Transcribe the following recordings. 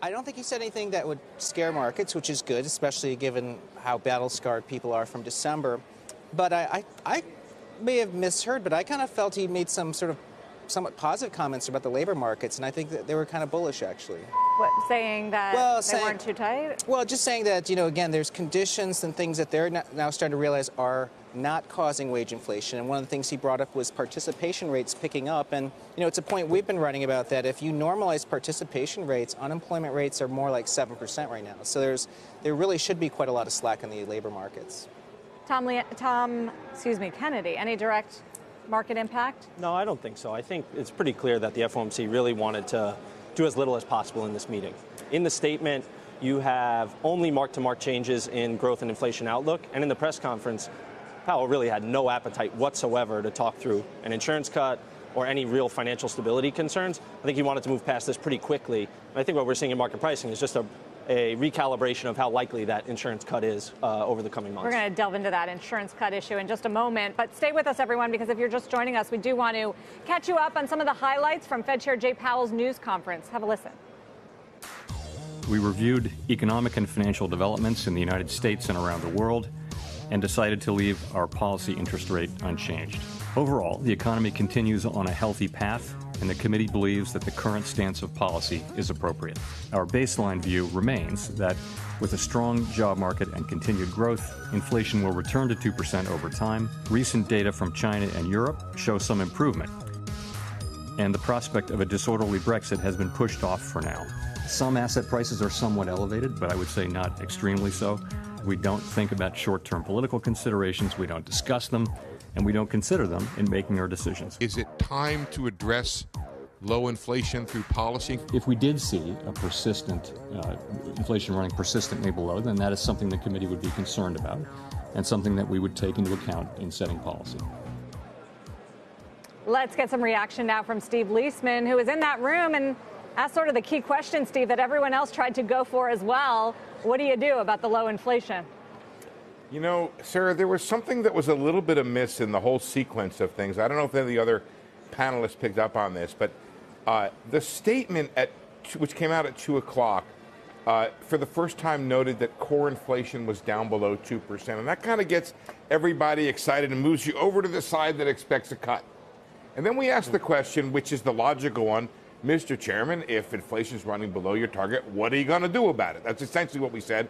I don't think he said anything that would scare markets, which is good, especially given how battle-scarred people are from December. But I may have misheard, but I kind of felt he made some sort of somewhat positive comments about the labor markets, and I think that they were kind of bullish, actually. What, saying that they weren't too tight? Well, just saying that, again, there's conditions and things that they're now starting to realize are not causing wage inflation. And one of the things he brought up was participation rates picking up. And, it's a point we've been writing about that if you normalize participation rates, unemployment rates are more like 7% right now. So there really should be quite a lot of slack in the labor markets. Kennedy, any direct market impact? No, I don't think so. I think it's pretty clear that the FOMC really wanted to do as little as possible in this meeting. In the statement, you have only mark-to-market changes in growth and inflation outlook, and in the press conference, Powell really had no appetite whatsoever to talk through an insurance cut or any real financial stability concerns. I think he wanted to move past this pretty quickly. And I think what we're seeing in market pricing is just a recalibration of how likely that insurance cut is over the coming months. We're going to delve into that insurance cut issue in just a moment. But stay with us, everyone, because if you're just joining us, we do want to catch you up on some of the highlights from Fed Chair Jay Powell's news conference. Have a listen. We reviewed economic and financial developments in the United States and around the world and decided to leave our policy interest rate unchanged. Overall, the economy continues on a healthy path, and the committee believes that the current stance of policy is appropriate. Our baseline view remains that with a strong job market and continued growth, inflation will return to 2% over time. Recent data from China and Europe show some improvement, and the prospect of a disorderly Brexit has been pushed off for now. Some asset prices are somewhat elevated, but I would say not extremely so. We don't think about short-term political considerations, we don't discuss them, and we don't consider them in making our decisions. Is it time to address low inflation through policy? If we did see a persistent inflation running persistently below, then that is something the committee would be concerned about and something that we would take into account in setting policy. Let's get some reaction now from Steve Liesman, who was in that room and asked sort of the key question, Steve, that everyone else tried to go for as well. What do you do about the low inflation? Sarah, there was something that was a little bit amiss in the whole sequence of things. I don't know if any of the other panelists picked up on this, but the statement which came out at 2 o'clock for the first time noted that core inflation was down below 2%. And that kind of gets everybody excited and moves you over to the side that expects a cut. And then we asked the question, which is the logical one, Mr. Chairman, if inflation is running below your target, what are you going to do about it? That's essentially what we said.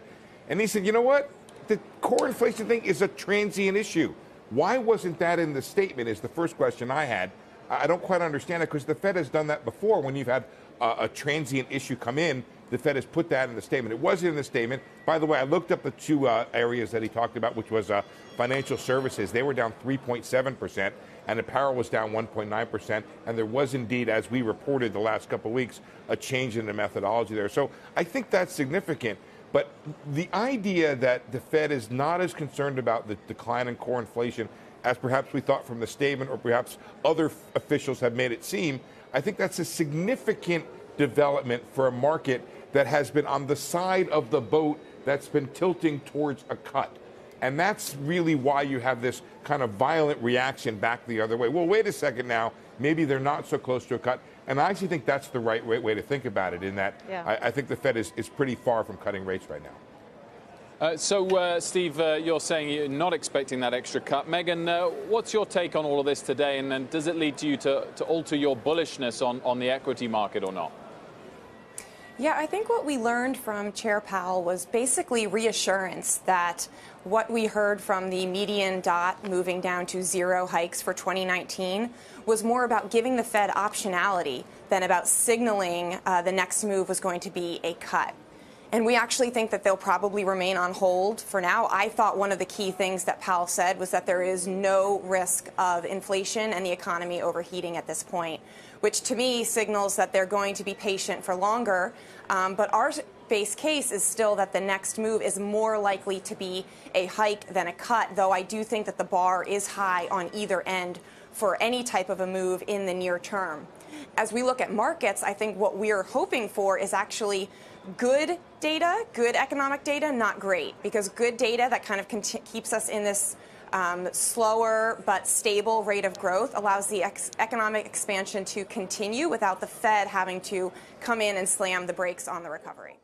And he said, you know what? The core inflation thing is a transient issue. Why wasn't that in the statement is the first question I had. I don't quite understand it because the Fed has done that before when you've had a transient issue come in. The Fed has put that in the statement. It wasn't in the statement. By the way, I looked up the two areas that he talked about, which was financial services. They were down 3.7%, and apparel was down 1.9%. And there was indeed, as we reported the last couple of weeks, a change in the methodology there. So I think that's significant. But the idea that the Fed is not as concerned about the decline in core inflation as perhaps we thought from the statement or perhaps other officials have made it seem, I think that's a significant development for a market that has been on the side of the boat that's been tilting towards a cut. And that's really why you have this kind of violent reaction back the other way. Well, wait a second now. Maybe they're not so close to a cut. And I actually think that's the right way to think about it in that I think the Fed is pretty far from cutting rates right now. Steve, you're saying you're not expecting that extra cut. Megan, what's your take on all of this today? And does it lead you to alter your bullishness on the equity market or not? Yeah, I think what we learned from Chair Powell was basically reassurance that what we heard from the median dot moving down to 0 hikes for 2019 was more about giving the Fed optionality than about signaling the next move was going to be a cut. And we actually think that they'll probably remain on hold for now. I thought one of the key things that Powell said was that there is no risk of inflation and the economy overheating at this point, which to me signals that they're going to be patient for longer. But our base case is still that the next move is more likely to be a hike than a cut, though I do think that the bar is high on either end for any type of a move in the near term. As we look at markets, I think what we're hoping for is actually good data, good economic data, not great, because good data that kind of keeps us in this slower but stable rate of growth allows the economic expansion to continue without the Fed having to come in and slam the brakes on the recovery.